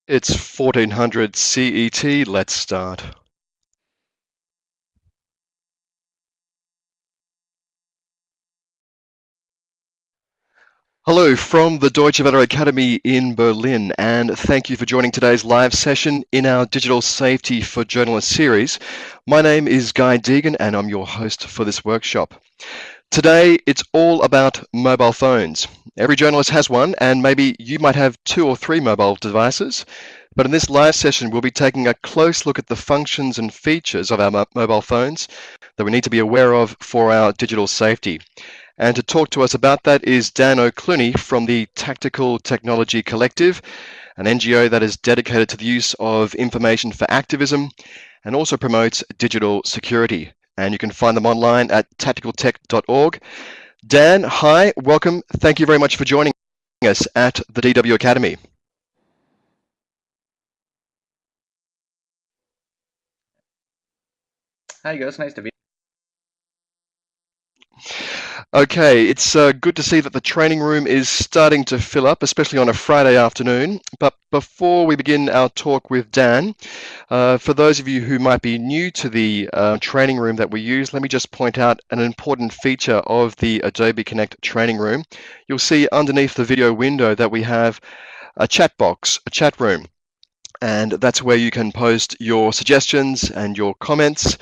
It's 1400 CET. Let's start. Hello from the Deutsche Welle Academy in Berlin, and thank you for joining today's live session in our Digital Safety for Journalists series. My name is Guy Deegan, and I'm your host for this workshop. Today, it's all about mobile phones. Every journalist has one, and maybe you might have 2 or 3 mobile devices. But in this live session, we'll be taking a close look at the functions and features of our mobile phones that we need to be aware of for our digital safety. And to talk to us about that is Dan O Clunaigh from the Tactical Technology Collective, an NGO that is dedicated to the use of information for activism and also promotes digital security. And you can find them online at tacticaltech.org. Dan, hi, welcome. Thank you very much for joining us at the DW Academy. Hi guys, nice to be. Okay, it's good to see that the training room is starting to fill up, especially on a Friday afternoon. But before we begin our talk with Dan, for those of you who might be new to the training room that we use, let me just point out an important feature of the Adobe Connect training room. You'll see underneath the video window that we have a chat box, a chat room. And that's where you can post your suggestions and your comments.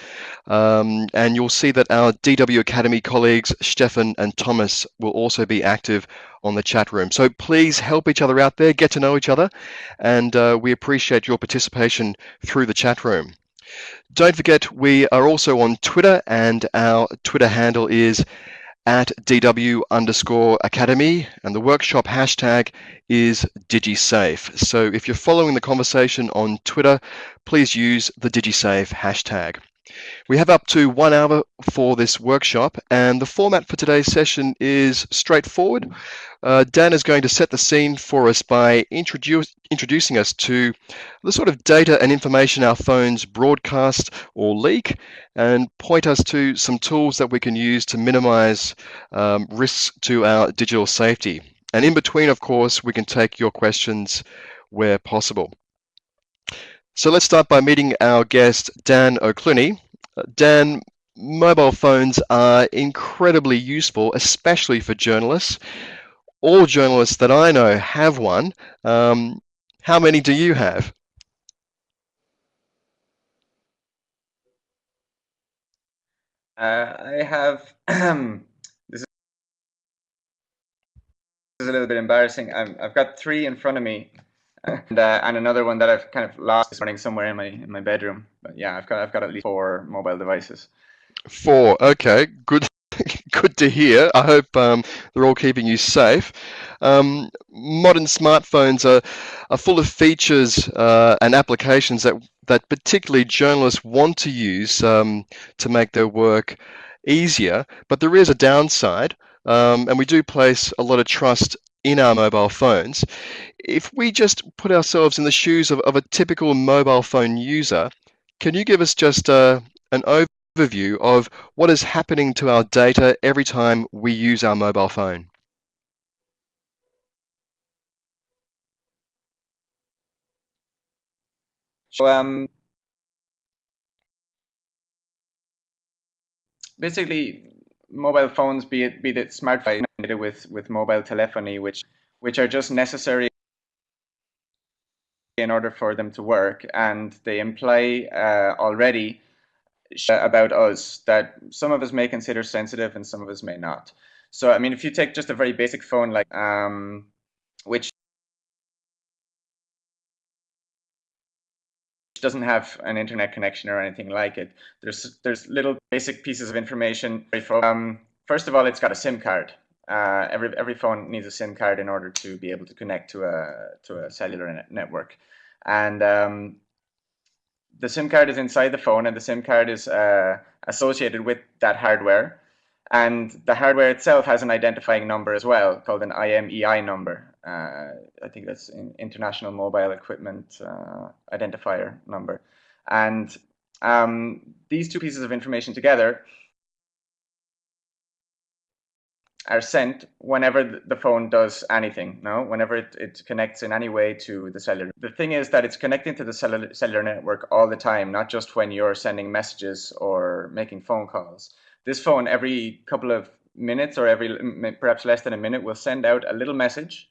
And you'll see that our DW Academy colleagues, Stefan and Thomas, will also be active on the chat room. So please help each other out there, get to know each other, and we appreciate your participation through the chat room. Don't forget, we are also on Twitter, and our Twitter handle is at DW_Academy, and the workshop hashtag is DigiSafe. So if you're following the conversation on Twitter, please use the DigiSafe hashtag. We have up to 1 hour for this workshop, and the format for today's session is straightforward. Dan is going to set the scene for us by introducing us to the sort of data and information our phones broadcast or leak, and point us to some tools that we can use to minimize risks to our digital safety. And in between, of course, we can take your questions where possible. So let's start by meeting our guest, Dan O Clunaigh. Dan, mobile phones are incredibly useful, especially for journalists. All journalists that I know have one. How many do you have? I have this is a little bit embarrassing. I've got 3 in front of me, and another one that I've kind of lost this morning somewhere in my bedroom. But yeah, I've got at least 4 mobile devices. 4. Okay, good. Good to hear. I hope they're all keeping you safe. Modern smartphones are full of features and applications that particularly journalists want to use to make their work easier. But there is a downside, and we do place a lot of trust in our mobile phones. If we just put ourselves in the shoes of a typical mobile phone user, can you give us just an overview of what is happening to our data every time we use our mobile phone? So basically, mobile phones, be it smartphones with mobile telephony, which are just necessary in order for them to work, and they imply already about us that some of us may consider sensitive and some of us may not. So I mean, if you take just a very basic phone like which doesn't have an internet connection or anything like it, there's little basic pieces of information. First of all, it's got a SIM card. Every phone needs a SIM card in order to be able to connect to a cellular network, and the SIM card is inside the phone, and the SIM card is associated with that hardware. And the hardware itself has an identifying number as well, called an IMEI number. I think that's an International Mobile Equipment Identifier number. And these 2 pieces of information together are sent whenever the phone does anything, no? Whenever it connects in any way to the cellular. The thing is that it's connecting to the cellular network all the time, not just when you're sending messages or making phone calls. This phone, every couple of minutes or perhaps less than a minute, will send out a little message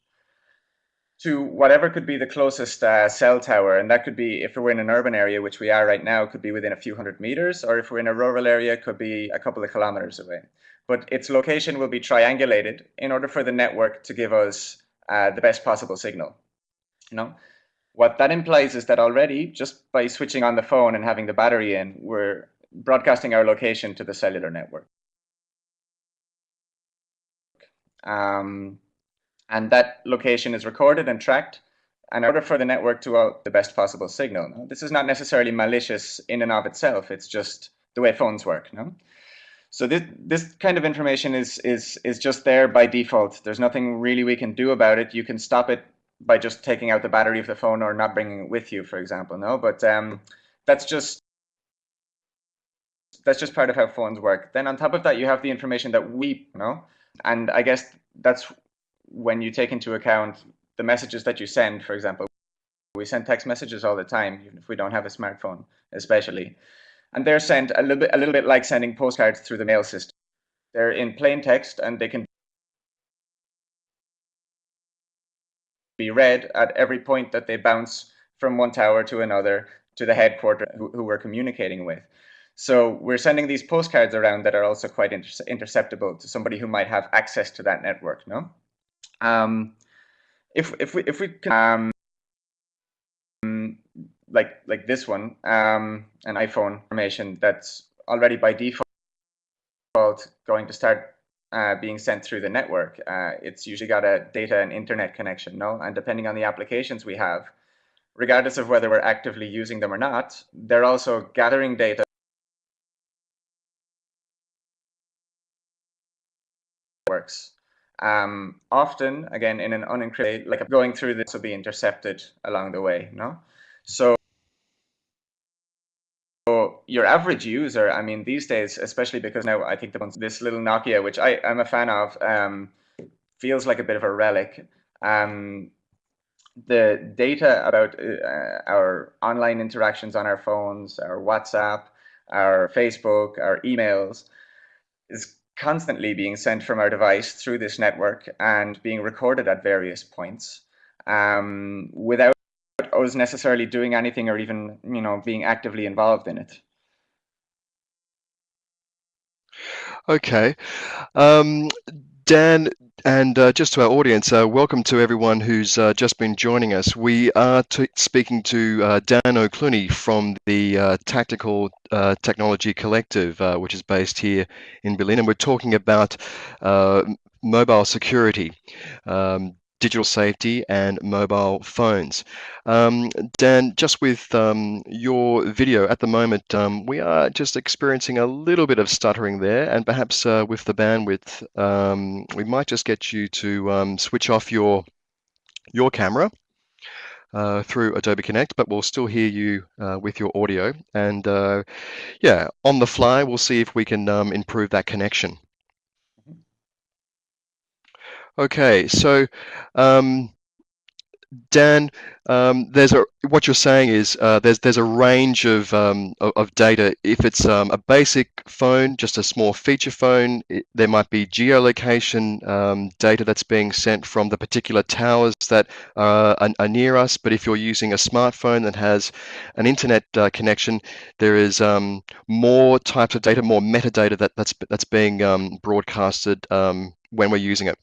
to whatever could be the closest cell tower. And that could be, if we're in an urban area, which we are right now, could be within a few hundred meters, or if we're in a rural area, could be a couple of kilometers away. But its location will be triangulated in order for the network to give us the best possible signal. You know, what that implies is that already, just by switching on the phone and having the battery in, we're broadcasting our location to the cellular network. And that location is recorded and tracked in order for the network to out the best possible signal. No? This is not necessarily malicious in and of itself. It's just the way phones work. No? So this kind of information is just there by default. There's nothing really we can do about it. You can stop it by just taking out the battery of the phone or not bringing it with you, for example. No, but that's just part of how phones work. Then on top of that, you have the information that we know, and I guess that's when you take into account the messages that you send. For example, we send text messages all the time, even if we don't have a smartphone, especially. And they're sent a little bit like sending postcards through the mail system. They're in plain text, and they can be read at every point that they bounce from one tower to another to the headquarters who we're communicating with. So we're sending these postcards around that are also quite interceptable to somebody who might have access to that network. No, if we can, like this one, an iPhone information that's already by default going to start being sent through the network. It's usually got a data and internet connection, no? And depending on the applications we have, regardless of whether we're actively using them or not, they're also gathering data. Works. Often, again, in an unencrypted, like going through this will be intercepted along the way, no? So your average user, I mean, these days, especially because now I think this little Nokia, which I'm a fan of, feels like a bit of a relic. The data about our online interactions on our phones, our WhatsApp, our Facebook, our emails, is constantly being sent from our device through this network and being recorded at various points without us necessarily doing anything or even, being actively involved in it. Okay. Dan, and just to our audience, welcome to everyone who's just been joining us. We are speaking to Dan O Clunaigh from the Tactical Technology Collective, which is based here in Berlin, and we're talking about mobile security, digital safety, and mobile phones. Dan, just with your video at the moment, we are just experiencing a little bit of stuttering there, and perhaps with the bandwidth, we might just get you to switch off your camera through Adobe Connect, but we'll still hear you with your audio. And yeah, on the fly, we'll see if we can improve that connection. Okay, so Dan, what you're saying is there's a range of data. If it's a basic phone, just a small feature phone, there might be geolocation data that's being sent from the particular towers that are near us. But if you're using a smartphone that has an internet connection, there is more types of data, more metadata that's being broadcasted when we're using it.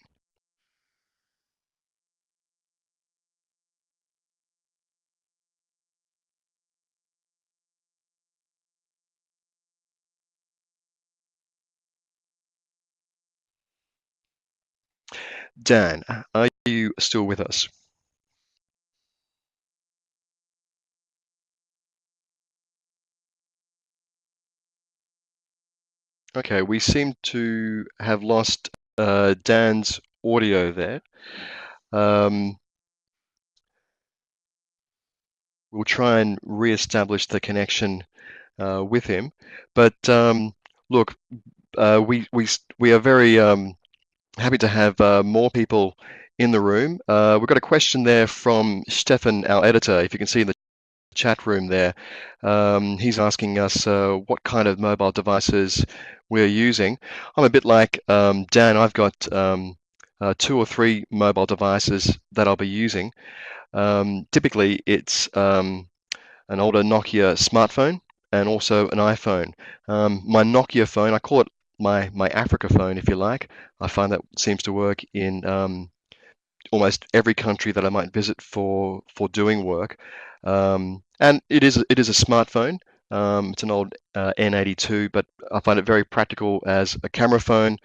Dan, are you still with us? Okay, we seem to have lost Dan's audio there. We'll try and re-establish the connection with him. But look, we are very happy to have more people in the room. We've got a question there from Stefan, our editor. If you can see in the chat room there, he's asking us what kind of mobile devices we're using. I'm a bit like Dan. I've got 2 or 3 mobile devices that I'll be using. Typically, it's an older Nokia smartphone and also an iPhone. My Nokia phone, I call it my Africa phone, if you like. I find that seems to work in almost every country that I might visit for doing work. And it is a smartphone. It's an old N82, but I find it very practical as a camera phone,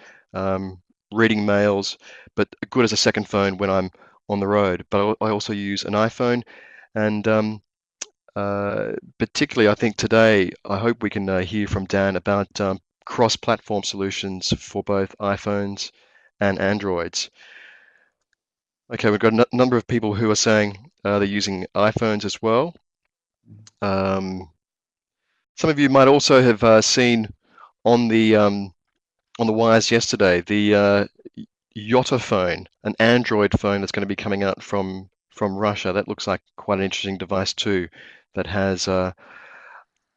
reading mails, but good as a second phone when I'm on the road. But I also use an iPhone, and particularly, I think today, I hope we can hear from Dan about cross-platform solutions for both iPhones and Androids. Okay, we've got a number of people who are saying they're using iPhones as well. Some of you might also have seen on the wires yesterday the Yotta phone, an Android phone that's going to be coming out from Russia. That looks like quite an interesting device too, that has a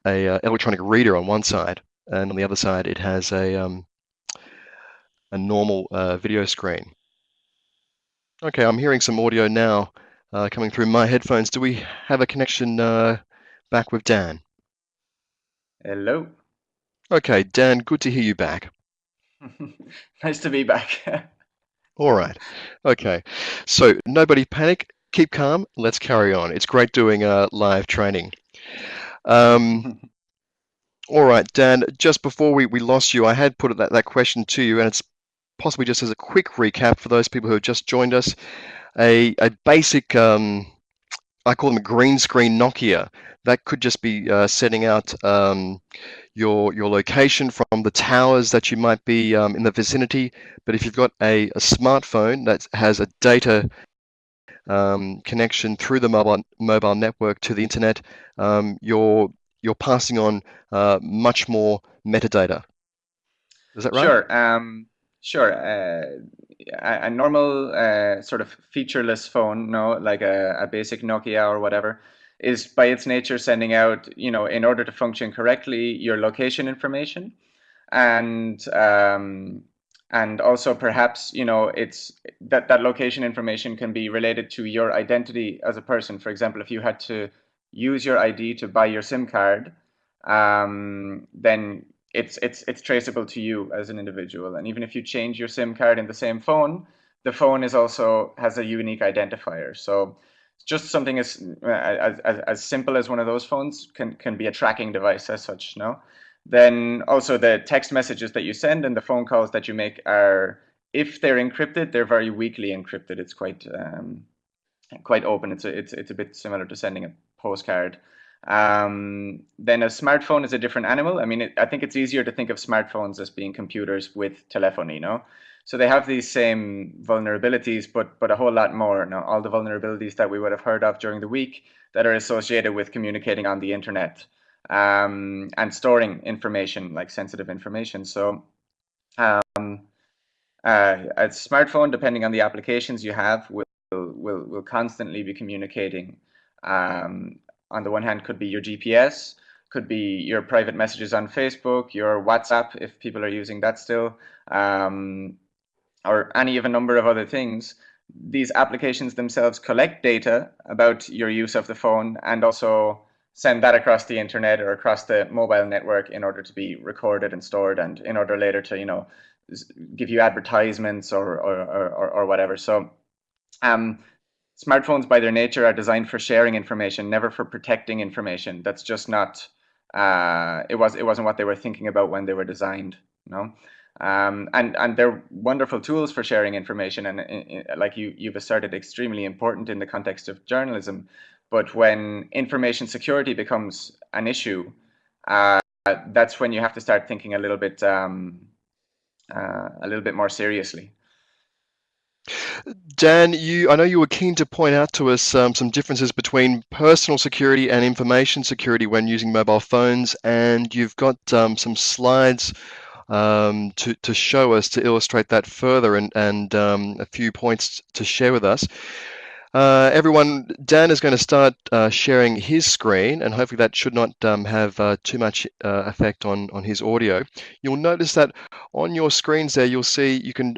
electronic reader on one side, and on the other side it has a normal video screen. Okay, I'm hearing some audio now coming through my headphones. Do we have a connection back with Dan? Hello. Okay, Dan, good to hear you back. Nice to be back. All right. Okay. So nobody panic. Keep calm. Let's carry on. It's great doing live training. All right, Dan, just before we lost you, I had put that question to you, and it's possibly just as a quick recap for those people who have just joined us, a basic, I call them a green screen Nokia. That could just be setting out your location from the towers that you might be in the vicinity. But if you've got a smartphone that has a data connection through the mobile network to the internet, you're passing on much more metadata. Is that right? Sure. A normal sort of featureless phone, no, like a basic Nokia or whatever, is by its nature sending out, in order to function correctly, your location information, and also perhaps, it's that location information can be related to your identity as a person. For example, if you had to use your ID to buy your SIM card, then it's traceable to you as an individual. And even if you change your SIM card in the same phone, the phone is also has a unique identifier. So just something as simple as one of those phones can be a tracking device as such, no? Then also the text messages that you send and the phone calls that you make are, if they're encrypted, they're very weakly encrypted. It's quite open. It's a bit similar to sending a postcard. Then a smartphone is a different animal. I mean, I think it's easier to think of smartphones as being computers with telephony, no? So they have these same vulnerabilities, but a whole lot more. Now, all the vulnerabilities that we would have heard of during the week that are associated with communicating on the internet, and storing information, like sensitive information. So a smartphone, depending on the applications you have, will constantly be communicating. On the one hand, could be your GPS, could be your private messages on Facebook, your WhatsApp, if people are using that still, or any of a number of other things. These applications themselves collect data about your use of the phone and also send that across the internet or across the mobile network in order to be recorded and stored, and in order later to, give you advertisements or whatever. So smartphones by their nature are designed for sharing information, never for protecting information. That's just not, it wasn't what they were thinking about when they were designed, and they're wonderful tools for sharing information, and like you've asserted, extremely important in the context of journalism. But when information security becomes an issue, that's when you have to start thinking a little bit more seriously. Dan, I know you were keen to point out to us some differences between personal security and information security when using mobile phones, and you've got some slides to show us, to illustrate that further, and a few points to share with us. Everyone, Dan is going to start sharing his screen, and hopefully that should not have too much effect on his audio. You'll notice that on your screens there, you'll see you can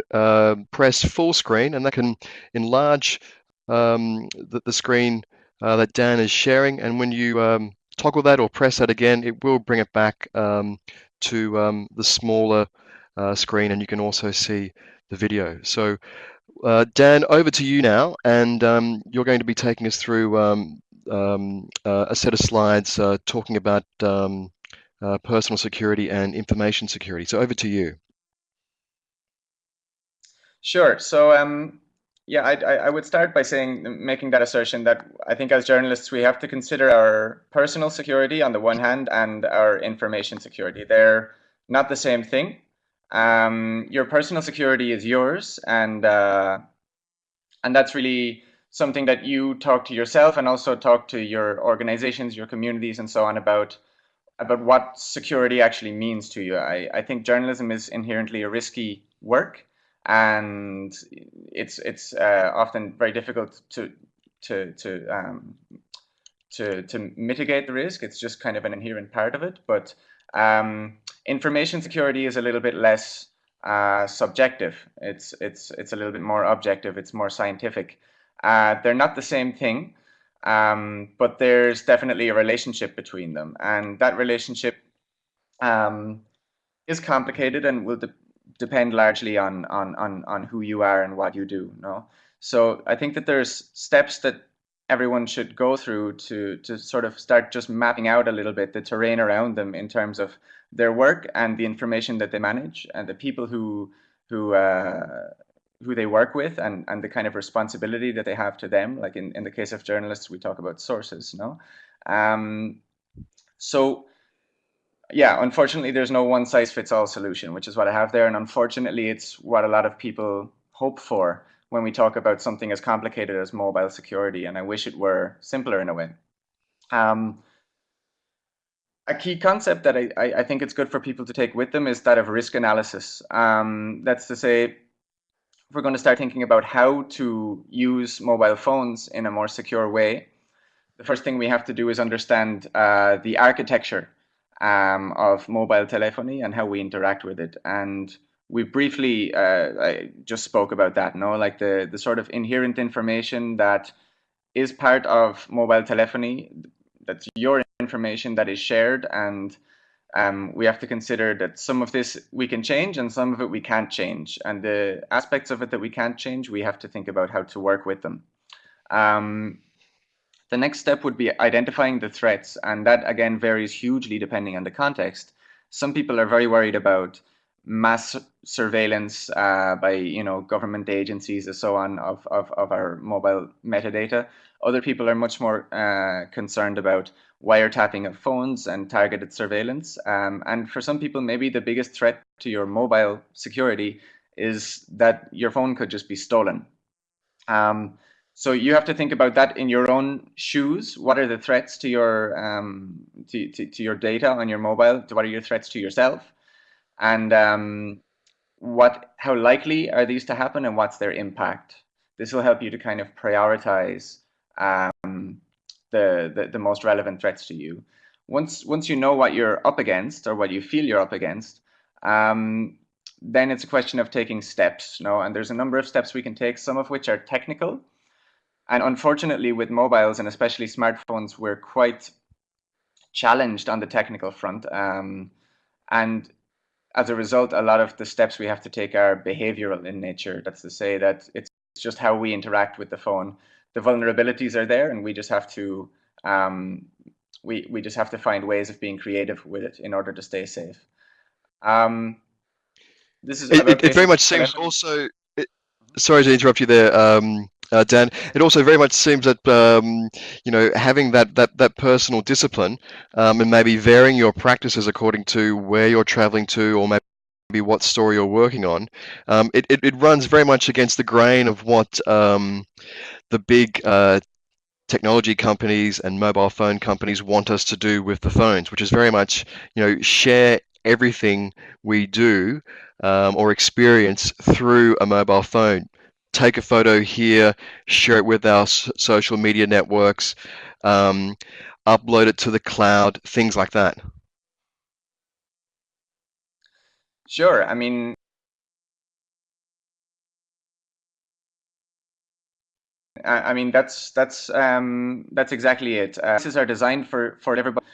press full screen, and that can enlarge the screen that Dan is sharing. And when you toggle that or press that again, it will bring it back to the smaller screen, and you can also see the video. So Dan, over to you now, and you're going to be taking us through a set of slides talking about personal security and information security. So over to you. Sure. So, yeah, I would start by making that assertion that I think as journalists, we have to consider our personal security on the one hand and our information security. They're not the same thing. Your personal security is yours, and that's really something that you talk to yourself and also talk to your organizations, your communities, and so on about what security actually means to you. I think journalism is inherently a risky work, and it's often very difficult to mitigate the risk. It's just kind of an inherent part of it. But information security is a little bit less subjective. It's a little bit more objective. It's more scientific. They're not the same thing, but there's definitely a relationship between them, and that relationship is complicated and will depend largely on who you are and what you do. No, so I think that there's steps that everyone should go through to sort of start just mapping out a little bit the terrain around them in terms of their work and the information that they manage and the people who they work with, and the kind of responsibility that they have to them. Like in the case of journalists, we talk about sources, no? So yeah, unfortunately, there's no one size fits all solution, which is what I have there. And unfortunately, it's what a lot of people hope for when we talk about something as complicated as mobile security. And I wish it were simpler in a way. A key concept that I think it's good for people to take with them is that of risk analysis. That's to say, if we're going to start thinking about how to use mobile phones in a more secure way, the first thing we have to do is understand the architecture of mobile telephony and how we interact with it. And we briefly I just spoke about that, no? Like the sort of inherent information that is part of mobile telephony, that's your information that is shared, and we have to consider that some of this we can change and some of it we can't change. And the aspects of it that we can't change, we have to think about how to work with them. The next step would be identifying the threats, and that again varies hugely depending on the context. Some people are very worried about mass surveillance by government agencies and so on of our mobile metadata. Other people are much more concerned about wiretapping of phones and targeted surveillance. And for some people, maybe the biggest threat to your mobile security is that your phone could just be stolen. So you have to think about that in your own shoes. What are the threats to your to your data on your mobile? What are your threats to yourself? And how likely are these to happen, and what's their impact? This will help you to kind of prioritize the most relevant threats to you. Once you know what you're up against or what you feel you're up against, then it's a question of taking steps. And there's a number of steps we can take, some of which are technical. And unfortunately, with mobiles and especially smartphones, we're quite challenged on the technical front. And as a result, a lot of the steps we have to take are behavioral in nature. That's to say that it's just how we interact with the phone. The vulnerabilities are there, and we just have to we just have to find ways of being creative with it in order to stay safe. This is it very much seems also. Sorry to interrupt you there, Dan. It also very much seems that having that personal discipline and maybe varying your practices according to where you're traveling to, or maybe what story you're working on, it runs very much against the grain of what the big technology companies and mobile phone companies want us to do with the phones, which is very much share everything we do or experience through a mobile phone. Take a photo here, share it with our social media networks, um, upload it to the cloud, things like that. Sure. I mean, that's exactly it. Devices are designed for everybody.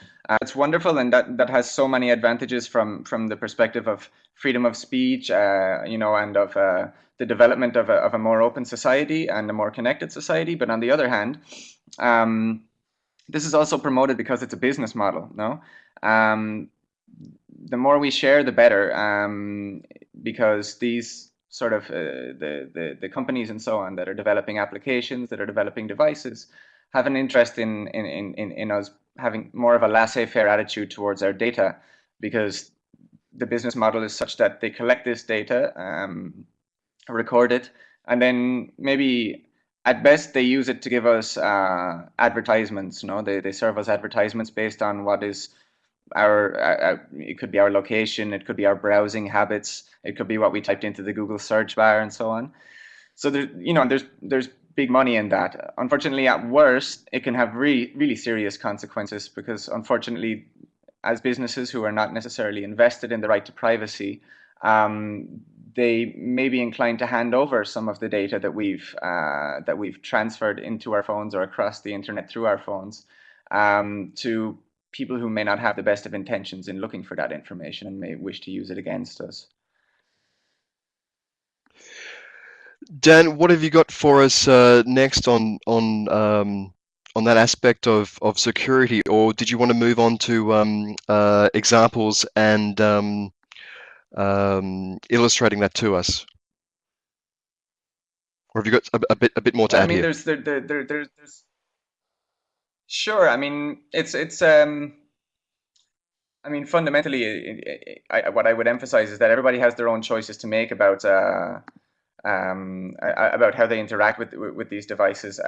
It's wonderful, and that has so many advantages from the perspective of freedom of speech, and of the development of a more open society and a more connected society. But on the other hand, this is also promoted because it's a business model. No, the more we share, the better, because these sort of the companies and so on that are developing applications, that are developing devices, have an interest in us having more of a laissez-faire attitude towards our data, because the business model is such that they collect this data, record it, and then maybe at best they use it to give us advertisements. They serve us advertisements based on what is it could be our location, it could be our browsing habits, it could be what we typed into the Google search bar, and so on. So there's big money in that. Unfortunately, at worst, it can have really serious consequences, because unfortunately, as businesses who are not necessarily invested in the right to privacy, they may be inclined to hand over some of the data that we've transferred into our phones or across the internet through our phones, to people who may not have the best of intentions in looking for that information and may wish to use it against us. Dan, what have you got for us next on that aspect of security, or did you want to move on to examples and illustrating that to us, or have you got a bit more to I add mean, here? there's sure. I mean, it's I mean, fundamentally, what I would emphasize is that everybody has their own choices to make about how they interact with these devices.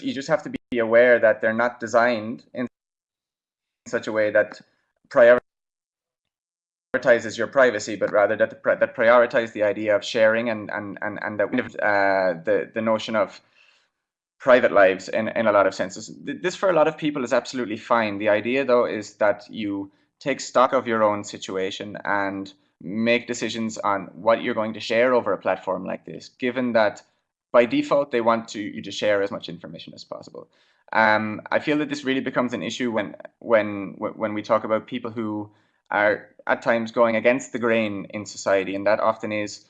You just have to be aware that they're not designed in such a way that prioritizes your privacy, but rather that prioritize the idea of sharing, and that the notion of private lives in a lot of senses. This, for a lot of people, is absolutely fine. The idea, though, is that you take stock of your own situation and make decisions on what you're going to share over a platform like this, given that by default they want you to share as much information as possible. I feel that this really becomes an issue when we talk about people who are at times going against the grain in society, and that often is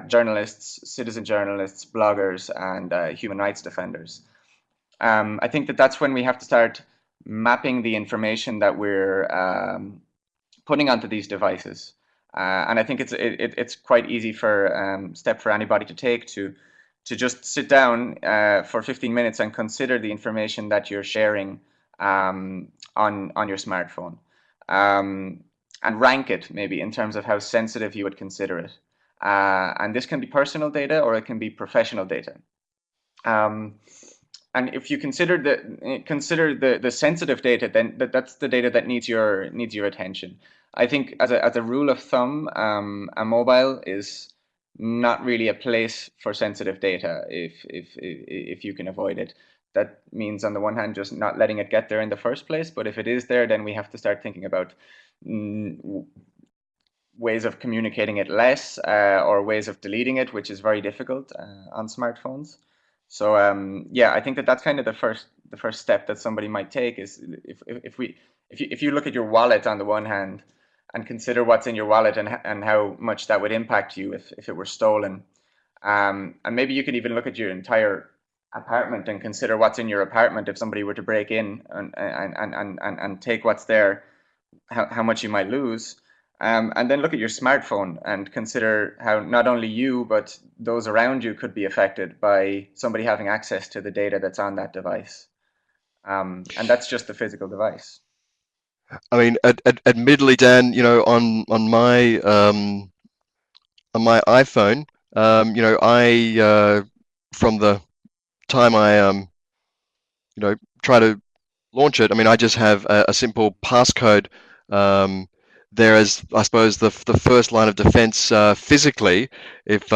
journalists, citizen journalists, bloggers, and human rights defenders. I think that that's when we have to start mapping the information that we're putting onto these devices. And I think it's quite easy step for anybody to take to just sit down for 15 minutes and consider the information that you're sharing on your smartphone, and rank it maybe in terms of how sensitive you would consider it. And this can be personal data, or it can be professional data. And if you consider the sensitive data, then that's the data that needs your attention. I think as a rule of thumb, a mobile is not really a place for sensitive data if you can avoid it. That means, on the one hand, just not letting it get there in the first place. But if it is there, then we have to start thinking about ways of communicating it less, or ways of deleting it, which is very difficult on smartphones. So yeah, I think that that's kind of the first step that somebody might take is if you look at your wallet on the one hand and consider what's in your wallet, and how much that would impact you if it were stolen. And maybe you could even look at your entire apartment and consider what's in your apartment if somebody were to break in and take what's there, how much you might lose. And then look at your smartphone and consider how not only you, but those around you could be affected by somebody having access to the data that's on that device. And that's just the physical device. I mean, admittedly, Dan, on my iPhone, I from the time I try to launch it, I mean, I just have a simple passcode um, there as, I suppose, the first line of defense physically if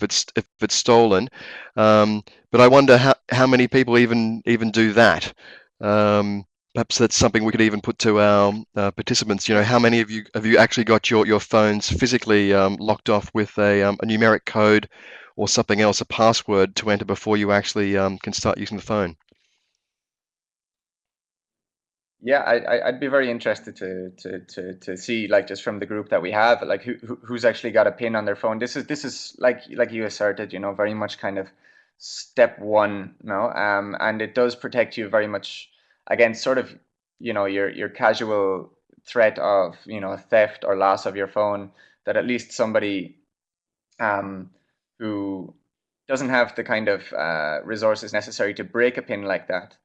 it's stolen. But I wonder how many people even do that. Perhaps that's something we could even put to our participants. You know, how many of you have you actually got your phones physically locked off with a numeric code or something else, a password to enter before you actually can start using the phone? Yeah, I'd be very interested to see, like, just from the group that we have, like who's actually got a pin on their phone. This is like you asserted, you know, very much kind of step one, you know, and it does protect you very much against sort of, you know, your casual threat of, you know, theft or loss of your phone, that at least somebody who doesn't have the kind of resources necessary to break a pin like that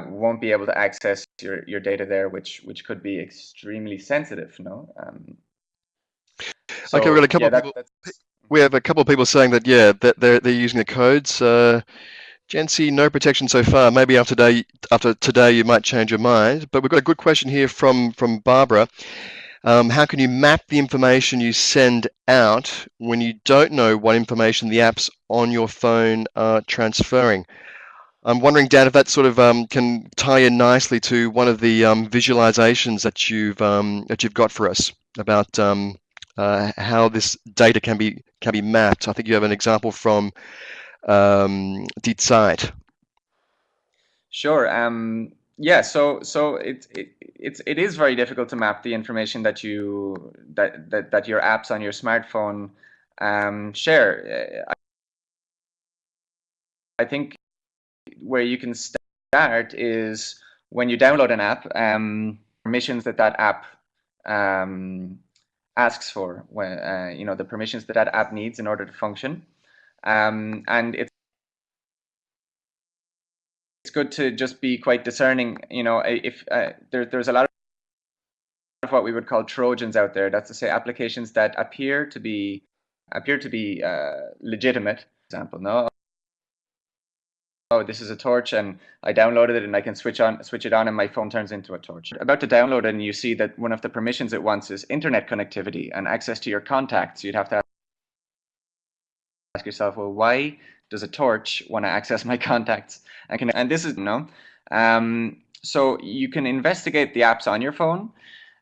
won't be able to access your data there, which could be extremely sensitive, you know. Okay, we've got a So couple yeah, of people. that's We have a couple of people saying that, yeah, that they're using the codes. Jancy, no protection so far. Maybe after today you might change your mind. But we've got a good question here from Barbara. How can you map the information you send out when you don't know what information the apps on your phone are transferring? I'm wondering, Dan, if that sort of can tie in nicely to one of the visualizations that you've got for us about how this data can be mapped. I think you have an example from Die Zeit. sure. Yeah, so it is very difficult to map the information that that your apps on your smartphone share. I think where you can start is when you download an app, permissions that app asks for, when you know, the permissions that app needs in order to function, and it's good to just be quite discerning. You know, if there's a lot of what we would call Trojans out there. That's to say, applications that appear to be legitimate. For example, no, oh, this is a torch, and I downloaded it, and I can switch it on, and my phone turns into a torch. About to download it, and you see that one of the permissions it wants is internet connectivity and access to your contacts. You'd have to ask yourself, well, why does a torch want to access my contacts? And this is no. So you can investigate the apps on your phone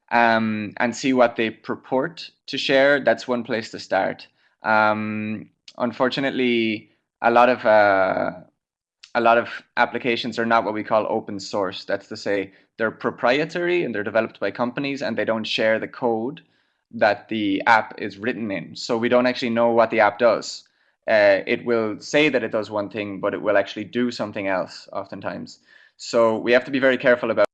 and see what they purport to share. That's one place to start. Unfortunately, a lot of applications are not what we call open source. That's to say, they're proprietary and they're developed by companies, and they don't share the code that the app is written in. So we don't actually know what the app does. It will say that it does one thing, but it will actually do something else oftentimes. So we have to be very careful about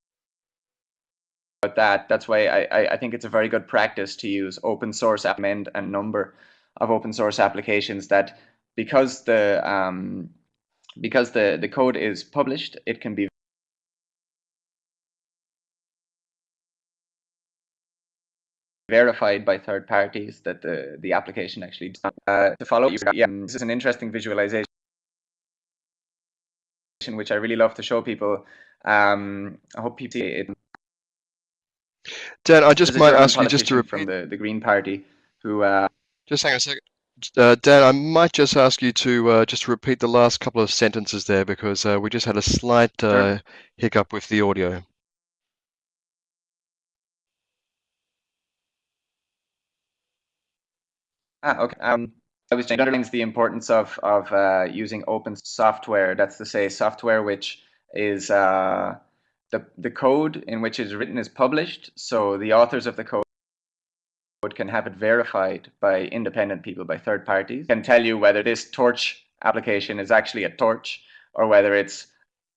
that. That's why I think it's a very good practice to use open source and number of open source applications, that because the code is published, it can be verified by third parties that the application actually to follow. This is an interesting visualization which I really love to show people. I hope people see it. Dan, I just There's a might German ask you just to politician from repeat. the Green Party who Just hang on a second. Dan, I might just ask you to just repeat the last couple of sentences there because we just had a slight sure. hiccup with the audio. Okay. I was saying underlines the importance of using open software. That's to say, software which is the code in which it's written is published, so the authors of the code can have it verified by independent people, by third parties, can tell you whether this torch application is actually a torch or whether it's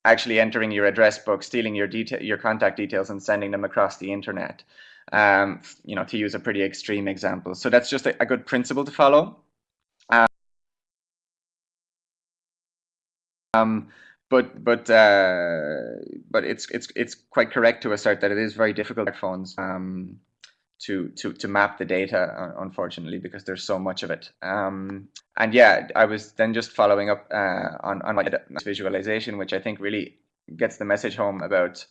actually entering your address book, stealing your contact details and sending them across the internet. You know, to use a pretty extreme example. So that's just a good principle to follow. Um, but it's quite correct to assert that it is very difficult for smartphones to map the data, unfortunately, because there's so much of it. And yeah, I was then just following up on my visualization, which I think really gets the message home about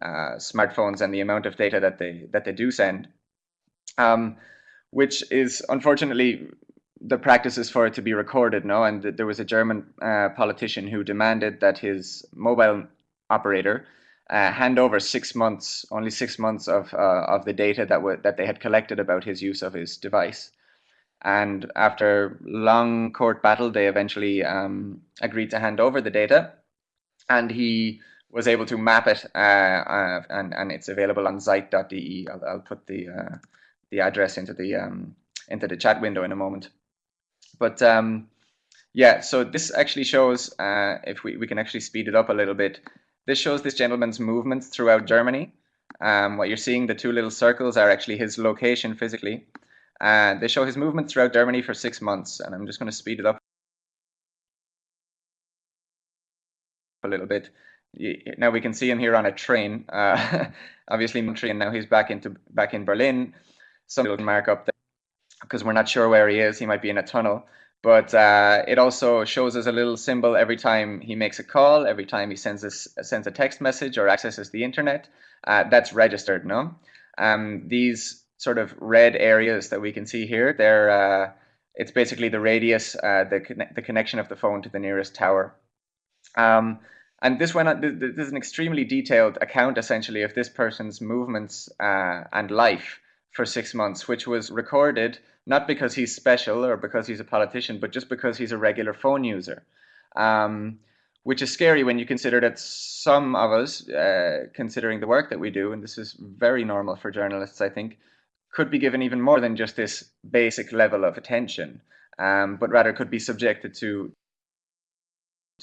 smartphones and the amount of data that they do send. which is unfortunately the practice is for it to be recorded, no? And there was a German politician who demanded that his mobile operator hand over 6 months, only 6 months of the data that they had collected about his use of his device. And after long court battle, they eventually agreed to hand over the data, and he was able to map it, and it's available on zeit.de. I'll put the address into the chat window in a moment. But yeah, so this actually shows, if we can actually speed it up a little bit, this shows this gentleman's movements throughout Germany. What you're seeing, the two little circles, are actually his location physically. They show his movement throughout Germany for 6 months, and I'm just going to speed it up a little bit. Now we can see him here on a train, obviously, and now he's back in Berlin. Some little mark up there because we're not sure where he is. He might be in a tunnel. But it also shows us a little symbol every time he makes a call, every time he sends a text message or accesses the internet. That's registered, no? These sort of red areas that we can see here, it's basically the radius, the connection of the phone to the nearest tower. And this is an extremely detailed account, essentially, of this person's movements and life for 6 months, which was recorded not because he's special or because he's a politician, but just because he's a regular phone user. Which is scary when you consider that some of us, considering the work that we do, and this is very normal for journalists, I think, could be given even more than just this basic level of attention, but rather could be subjected to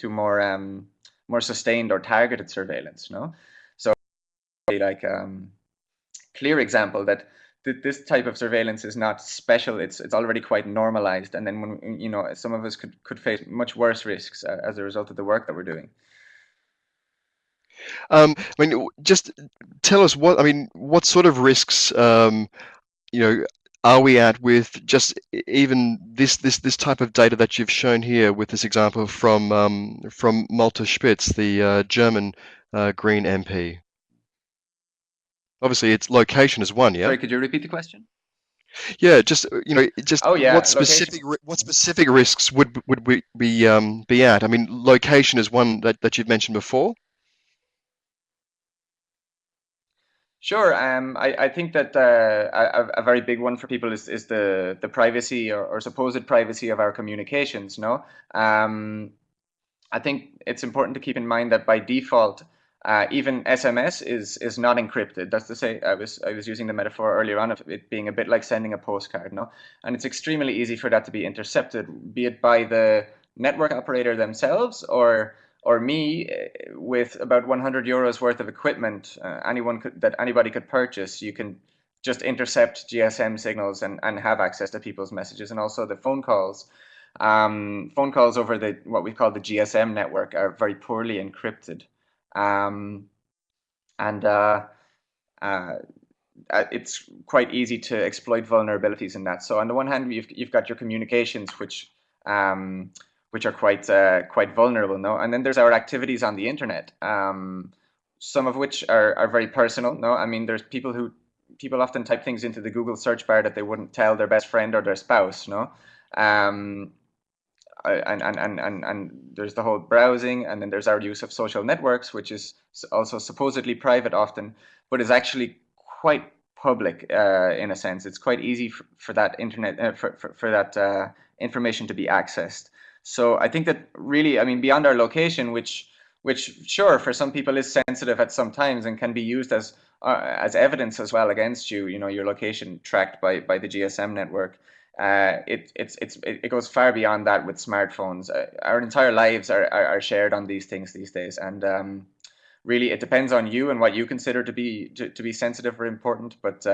more sustained or targeted surveillance, no? So, like, clear example that this type of surveillance is not special. It's already quite normalized, and then when some of us could face much worse risks as a result of the work that we're doing. I mean, just tell us what sort of risks are we at with just even this type of data that you've shown here with this example from Malte Spitz, the German Green MP? Obviously, its location is one, yeah. Sorry, could you repeat the question? Yeah, Oh, yeah, what specific risks would we be at? I mean, location is one that you've mentioned before. Sure. I think that a very big one for people is the privacy or supposed privacy of our communications. No, I think it's important to keep in mind that by default, even SMS is not encrypted. That's to say, I was using the metaphor earlier on of it being a bit like sending a postcard. No, and it's extremely easy for that to be intercepted, be it by the network operator themselves or me with about 100 euros worth of equipment, that anybody could purchase. You can just intercept GSM signals and have access to people's messages, and also the phone calls. Phone calls over what we call the GSM network are very poorly encrypted, and it's quite easy to exploit vulnerabilities in that. So on the one hand, you've got your communications, which are quite vulnerable, no? And then there's our activities on the internet, some of which are very personal, no? I mean, there's people often type things into the Google search bar that they wouldn't tell their best friend or their spouse, no? And there's the whole browsing, and then there's our use of social networks, which is also supposedly private often, but is actually quite public in a sense. It's quite easy for that internet for that information to be accessed. So I think that really, I mean, beyond our location, which sure for some people is sensitive at some times and can be used as evidence as well against you, your location tracked by the GSM network. It goes far beyond that with smartphones. Our entire lives are shared on these things these days, and really it depends on you and what you consider to be sensitive or important. But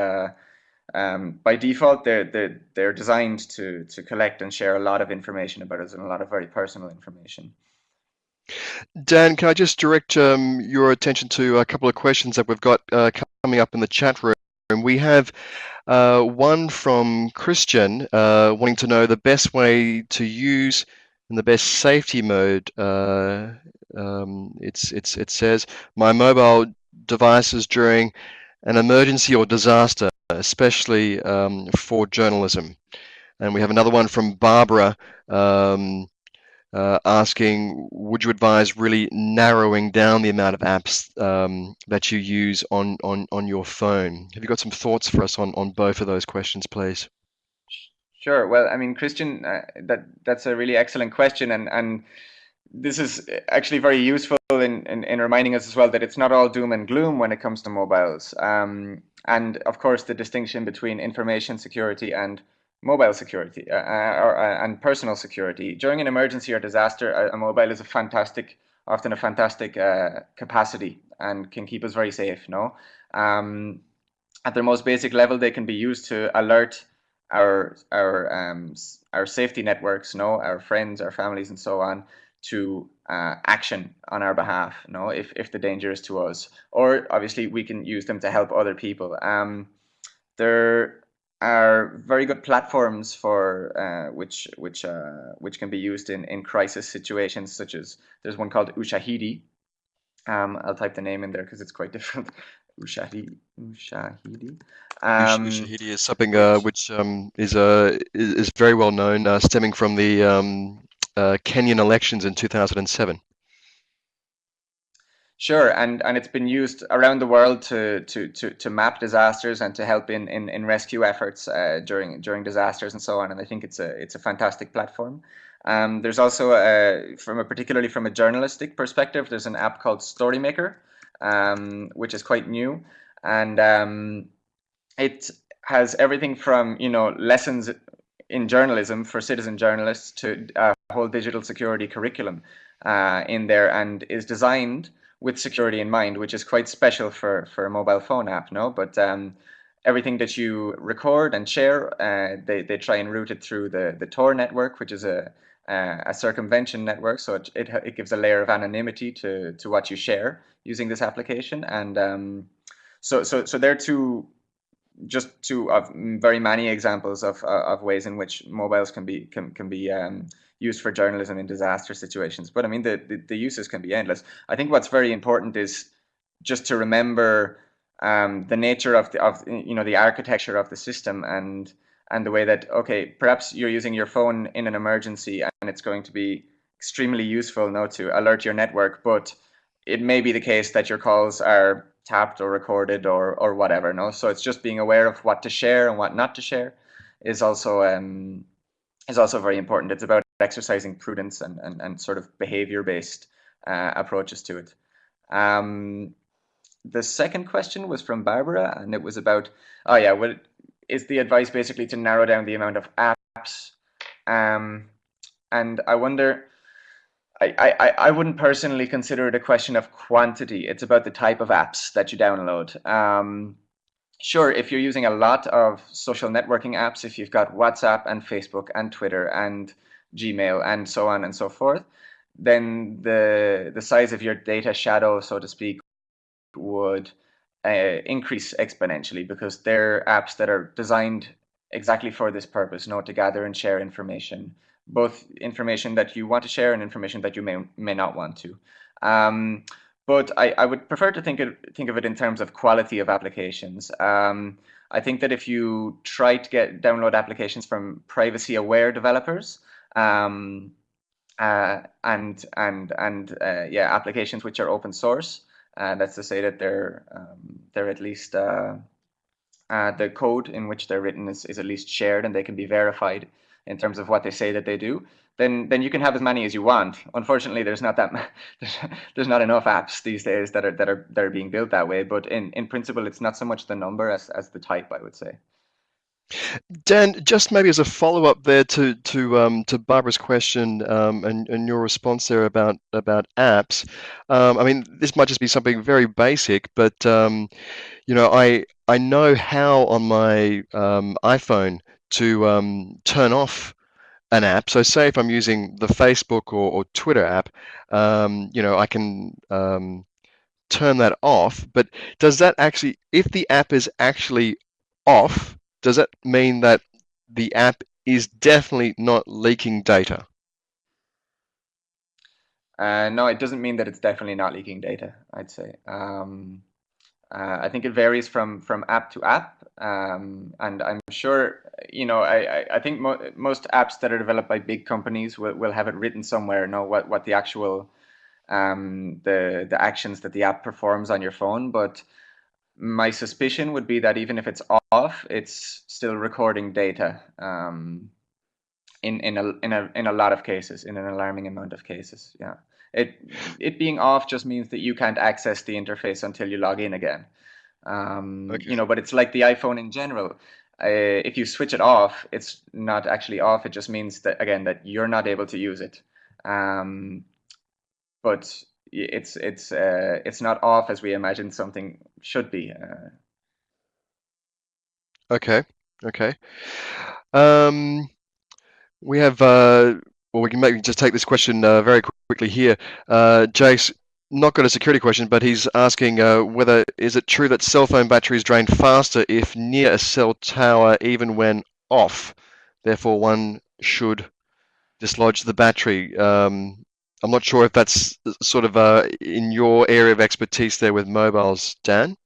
by default, they're designed to collect and share a lot of information about us, and a lot of very personal information. Dan, can I just direct your attention to a couple of questions that we've got coming up in the chat room? We have one from Christian wanting to know the best way to use and the best safety mode. It says my mobile devices during an emergency or disaster, especially for journalism. And we have another one from Barbara asking, would you advise really narrowing down the amount of apps that you use on your phone? Have you got some thoughts for us on both of those questions, please? Sure. Well, I mean, Christian, that's a really excellent question, and this is actually very useful in reminding us as well that it's not all doom and gloom when it comes to mobiles. And of course, the distinction between information security and mobile security and personal security. During an emergency or disaster, a mobile is often a fantastic capacity and can keep us very safe. No, at their most basic level, they can be used to alert our safety networks, our friends, our families, and so on, to action on our behalf, if the danger is to us. Or obviously, we can use them to help other people. There are very good platforms for which can be used in crisis situations, such as there's one called Ushahidi. I'll type the name in there because it's quite different. Ushahidi. Ushahidi is something Which which is very well known, stemming from the Kenyan elections in 2007. Sure, and it's been used around the world to map disasters and to help in rescue efforts during disasters and so on. And I think it's a fantastic platform. There's also particularly from a journalistic perspective, there's an app called Storymaker, which is quite new, and it has everything from lessons in journalism for citizen journalists to a whole digital security curriculum in there, and is designed with security in mind, which is quite special for a mobile phone app, no? But everything that you record and share, they try and route it through the Tor network, which is a circumvention network, so it gives a layer of anonymity to what you share using this application, and so they're two of very many examples of ways in which mobiles can be used for journalism in disaster situations. But I mean, the uses can be endless. I think what's very important is just to remember the nature of the architecture of the system, and the way that, okay, perhaps you're using your phone in an emergency and it's going to be extremely useful now to alert your network, but it may be the case that your calls are tapped or recorded or whatever. No, so it's just being aware of what to share and what not to share is also very important. It's about exercising prudence and sort of behavior based approaches to it. The second question was from Barbara, and it was about, oh yeah, well, is the advice basically to narrow down the amount of apps? And I wonder, I wouldn't personally consider it a question of quantity. It's about the type of apps that you download. Sure, if you're using a lot of social networking apps, if you've got WhatsApp and Facebook and Twitter and Gmail and so on and so forth, then the size of your data shadow, so to speak, would increase exponentially, because they're apps that are designed exactly for this purpose, to gather and share information, both information that you want to share and information that you may not want to. But I would prefer to think of it in terms of quality of applications. I think that if you try to download applications from privacy-aware developers, and applications which are open source, that's to say that they're at least the code in which they're written is at least shared, and they can be verified in terms of what they say that they do, then you can have as many as you want. Unfortunately, there's not enough apps these days that are being built that way. But in principle, it's not so much the number as the type, I would say. Dan, just maybe as a follow-up there to Barbara's question, and your response there about apps. I mean, this might just be something very basic, but I know how on my iPhone to turn off an app. So say if I'm using the Facebook or Twitter app, I can turn that off. But does that actually, if the app is actually off, does that mean that the app is definitely not leaking data? No, it doesn't mean that it's definitely not leaking data, I'd say. I think it varies from app to app, and I'm sure, I think most apps that are developed by big companies will have it written somewhere, know what the actual the actions that the app performs on your phone. But my suspicion would be that even if it's off, it's still recording data. In a lot of cases, in an alarming amount of cases. Yeah. It it being off just means that you can't access the interface until you log in again. Okay. But it's like the iPhone in general. If you switch it off, it's not actually off. It just means that, again, that you're not able to use it. Um, but it's not off as we imagine something should be. Okay. Okay. Um, we have, well, we can maybe just take this question very quickly here. Jace, not got a security question, but he's asking whether is it true that cell phone batteries drain faster if near a cell tower, even when off? Therefore, one should dislodge the battery. I'm not sure if that's sort of in your area of expertise there with mobiles, Dan.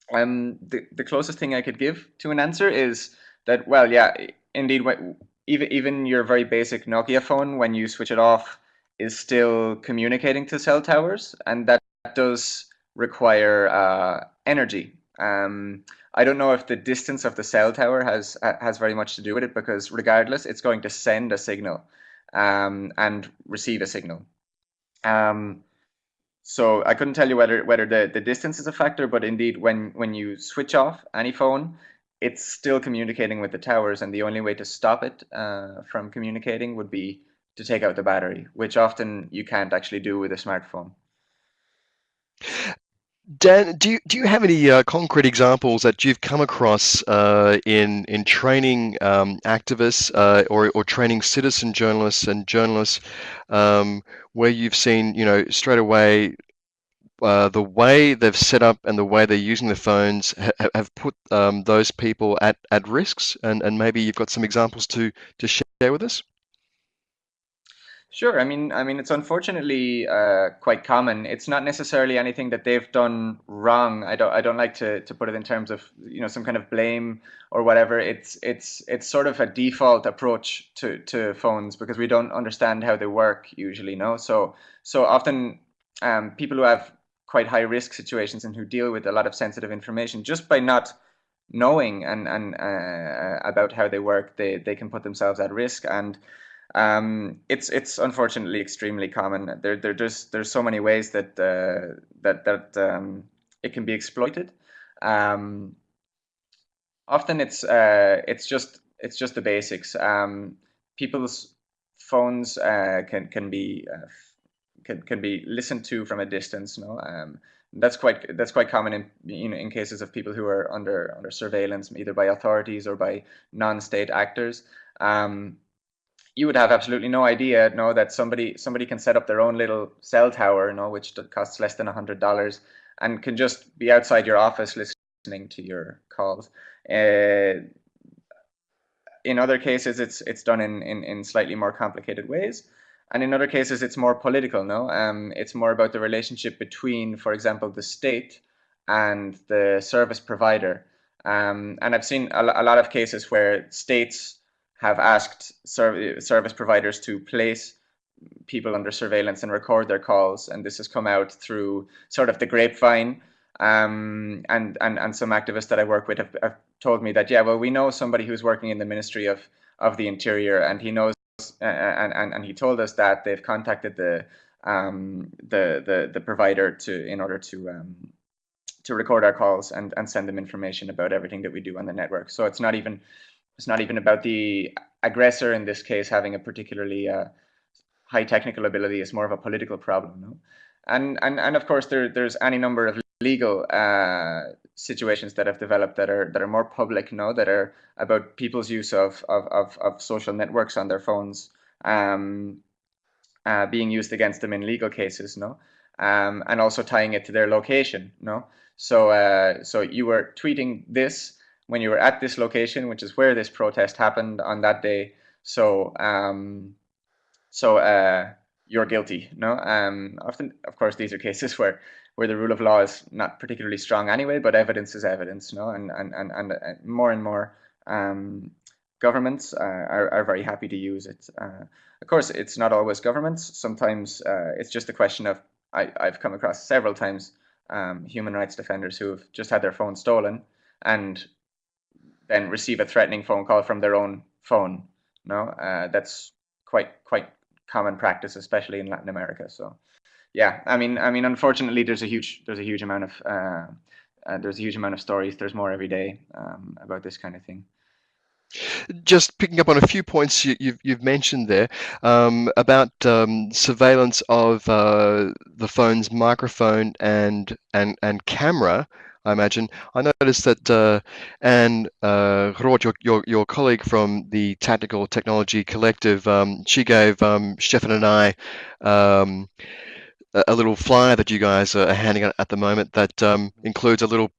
The closest thing I could give to an answer is that, well, yeah, indeed, even your very basic Nokia phone, when you switch it off, is still communicating to cell towers, and that does require energy. I don't know if the distance of the cell tower has very much to do with it, because regardless, it's going to send a signal and receive a signal. Um, so I couldn't tell you whether the distance is a factor, but indeed, when you switch off any phone, it's still communicating with the towers, and the only way to stop it from communicating would be to take out the battery, which often you can't actually do with a smartphone. Dan, do you have any concrete examples that you've come across in training activists or training citizen journalists and journalists where you've seen, straight away the way they've set up and the way they're using the phones have put those people at risks, and maybe you've got some examples to share with us? Sure. I mean, it's unfortunately quite common. It's not necessarily anything that they've done wrong. I don't like to put it in terms of, some kind of blame or whatever. It's sort of a default approach to phones, because we don't understand how they work usually, no? So often, people who have quite high risk situations and who deal with a lot of sensitive information, just by not knowing and about how they work, they can put themselves at risk. And it's unfortunately extremely common. There's so many ways that it can be exploited. Um, Often it's just the basics. People's phones can be listened to from a distance. No, that's quite common in cases of people who are under surveillance, either by authorities or by non-state actors. Um, you would have absolutely no idea, no, that somebody can set up their own little cell tower, which costs less than $100, and can just be outside your office listening to your calls. Uh, in other cases, it's done in slightly more complicated ways, and in other cases, it's more political. No, it's more about the relationship between, for example, the state and the service provider. And I've seen a lot of cases where states have asked service providers to place people under surveillance and record their calls, and this has come out through sort of the grapevine. And some activists that I work with have told me that, yeah, well, we know somebody who's working in the Ministry of the Interior, and he knows, and he told us that they've contacted the provider in order to record our calls and send them information about everything that we do on the network. So it's not even about the aggressor in this case having a particularly high technical ability. Is more of a political problem, no? And of course, there's any number of legal situations that have developed that are more public, no, that are about people's use of social networks on their phones, um, being used against them in legal cases, no, and also tying it to their location, no. So you were tweeting this when you were at this location, which is where this protest happened on that day. So you're guilty. No, often, of course, these are cases where the rule of law is not particularly strong anyway, but evidence is evidence. No, and more and more governments are very happy to use it. Of course, it's not always governments. Sometimes it's just a question of I've come across several times human rights defenders who have just had their phone stolen and then receive a threatening phone call from their own phone. No, that's quite common practice, especially in Latin America. So yeah, I mean, unfortunately, there's a huge amount of stories. There's more every day about this kind of thing. Just picking up on a few points you've mentioned there about surveillance of the phone's microphone and camera. I imagine I noticed that Anne Groot, your colleague from the Tactical Technology Collective, she gave Stefan and I a little flyer that you guys are handing out at the moment that includes a little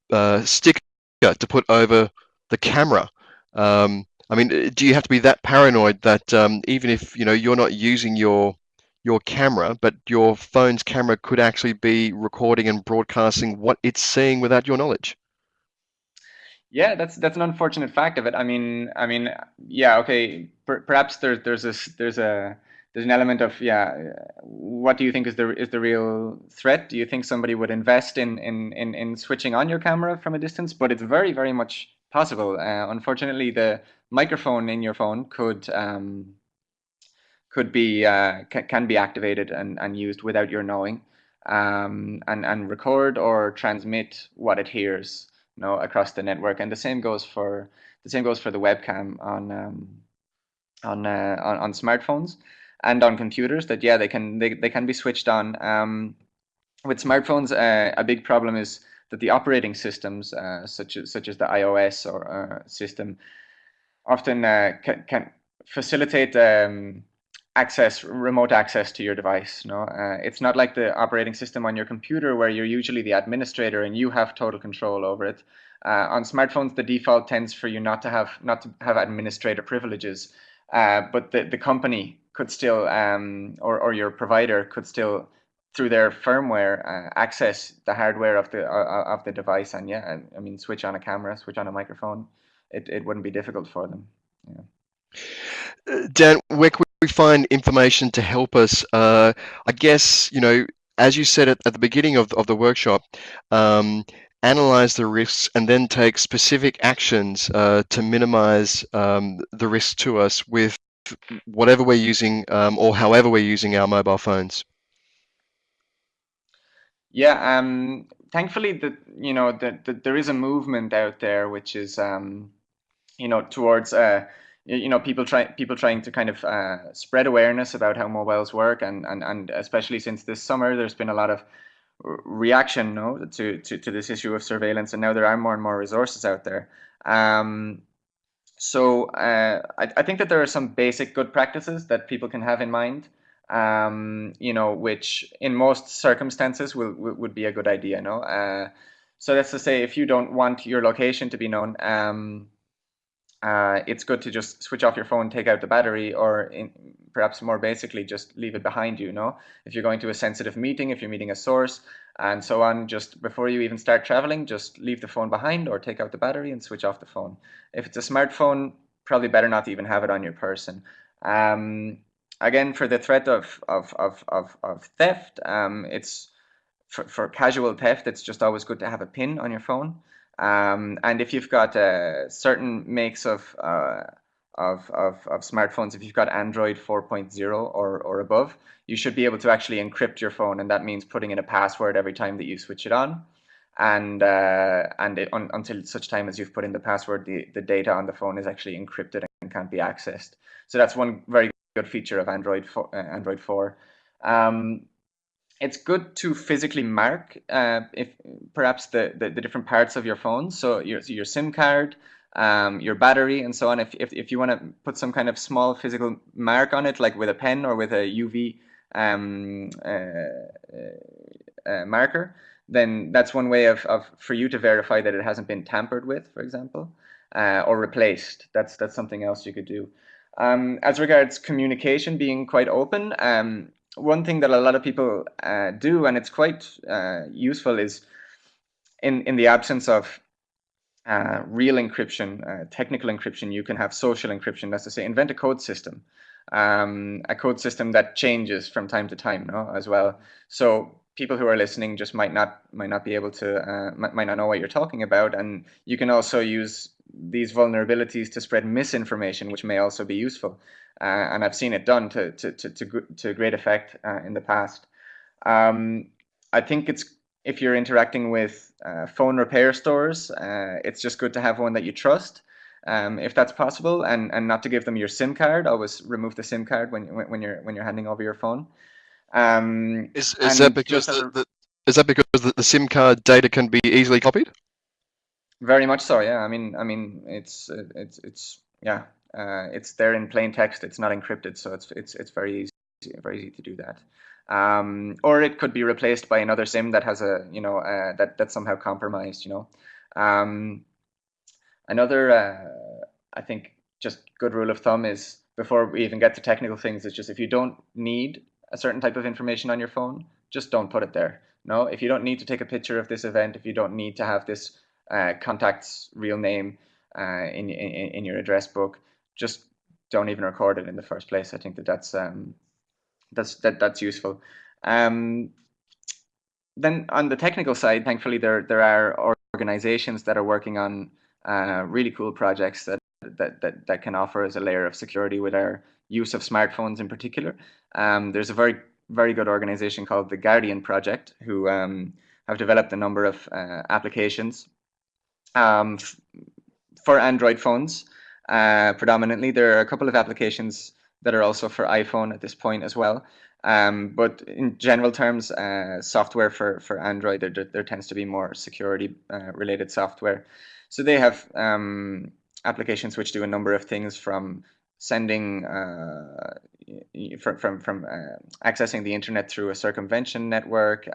sticker to put over the camera. I mean, do you have to be that paranoid that even if you're not using your camera, but your phone's camera could actually be recording and broadcasting what it's seeing without your knowledge? Yeah, that's an unfortunate fact of it. I mean, yeah, okay. Perhaps there's an element of, yeah. What do you think is the real threat? Do you think somebody would invest in switching on your camera from a distance? But it's very much possible. Unfortunately, the microphone in your phone could be can be activated and used without your knowing, and record or transmit what it hears, across the network. And the same goes for the webcam on smartphones and on computers. That, yeah, they can be switched on. With smartphones, a big problem is that the operating systems, such as the iOS or system, often can facilitate remote access to your device. No, it's not like the operating system on your computer where you're usually the administrator and you have total control over it. On smartphones, the default tends for you not to have administrator privileges, but the company could still, or your provider could still, through their firmware, access the hardware of the device. And yeah, I mean, switch on a camera, switch on a microphone. It wouldn't be difficult for them. Yeah. Dan, where can we find information to help us? I guess, as you said at the beginning of the workshop, analyze the risks and then take specific actions to minimize the risk to us with whatever we're using or however we're using our mobile phones. Yeah, thankfully that there is a movement out there which is towards people trying to kind of spread awareness about how mobiles work, and especially since this summer there's been a lot of reaction, no, to this issue of surveillance, and now there are more and more resources out there. So I think that there are some basic good practices that people can have in mind, which in most circumstances would be a good idea. No, so that's to say, if you don't want your location to be known, it's good to just switch off your phone, take out the battery, or perhaps more basically, just leave it behind you. If you're going to a sensitive meeting, if you're meeting a source, and so on, just before you even start traveling, just leave the phone behind or take out the battery and switch off the phone. If it's a smartphone, probably better not to even have it on your person. Again, for the threat of theft, it's for casual theft, it's just always good to have a PIN on your phone. And if you've got certain makes of smartphones, if you've got Android 4.0 or above, you should be able to actually encrypt your phone, and that means putting in a password every time that you switch it on, and until such time as you've put in the password, the data on the phone is actually encrypted and can't be accessed. So that's one very good feature of Android 4. It's good to physically mark if perhaps the different parts of your phone, so your SIM card, your battery, and so on. If you want to put some kind of small physical mark on it, like with a pen or with a UV marker, then that's one way of for you to verify that it hasn't been tampered with, for example, or replaced. That's something else you could do. As regards communication being quite open, one thing that a lot of people do, and it's quite useful, is in the absence of real encryption, technical encryption, you can have social encryption. That's to say, invent a code system that changes from time to time, no, as well. So people who are listening just might not be able to might not know what you're talking about, and you can also use these vulnerabilities to spread misinformation, which may also be useful. And I've seen it done to great effect in the past. Um, I think it's if you're interacting with phone repair stores, it's just good to have one that you trust, if that's possible, and not to give them your SIM card. Always remove the SIM card when you're handing over your phone. Is that And because just as a the SIM card data can be easily copied? very much so, yeah. I mean, it's yeah, it's there in plain text. It's not encrypted, so it's very easy to do that. Or it could be replaced by another SIM that has a that's somehow compromised. Another I think just good rule of thumb is before we even get to technical things is just if you don't need a certain type of information on your phone, just don't put it there. No, if you don't need to take a picture of this event, if you don't need to have this contact's real name in your address book, just don't even record it in the first place. I think that's useful. Um, then on the technical side, thankfully there are organizations that are working on really cool projects that can offer us a layer of security with our use of smartphones in particular. There's a very good organization called the Guardian Project who have developed a number of applications um, for Android phones. Predominantly, there are a couple of applications that are also for iPhone at this point as well. But in general terms, software for Android, there tends to be more security related software. So they have applications which do a number of things from sending from accessing the internet through a circumvention network,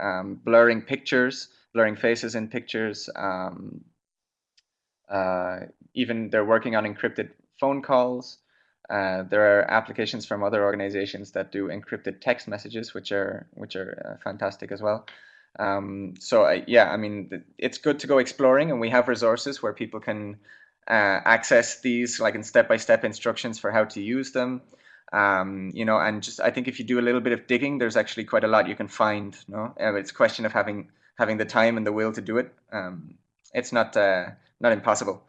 blurring pictures, blurring faces in pictures. Uh, Even they're working on encrypted phone calls. There are applications from other organizations that do encrypted text messages, which are fantastic as well. Yeah, I mean, it's good to go exploring, and we have resources where people can access these, like in step-by-step instructions for how to use them. And just I think if you do a little bit of digging, there's actually quite a lot you can find. No, it's a question of having the time and the will to do it. It's not impossible.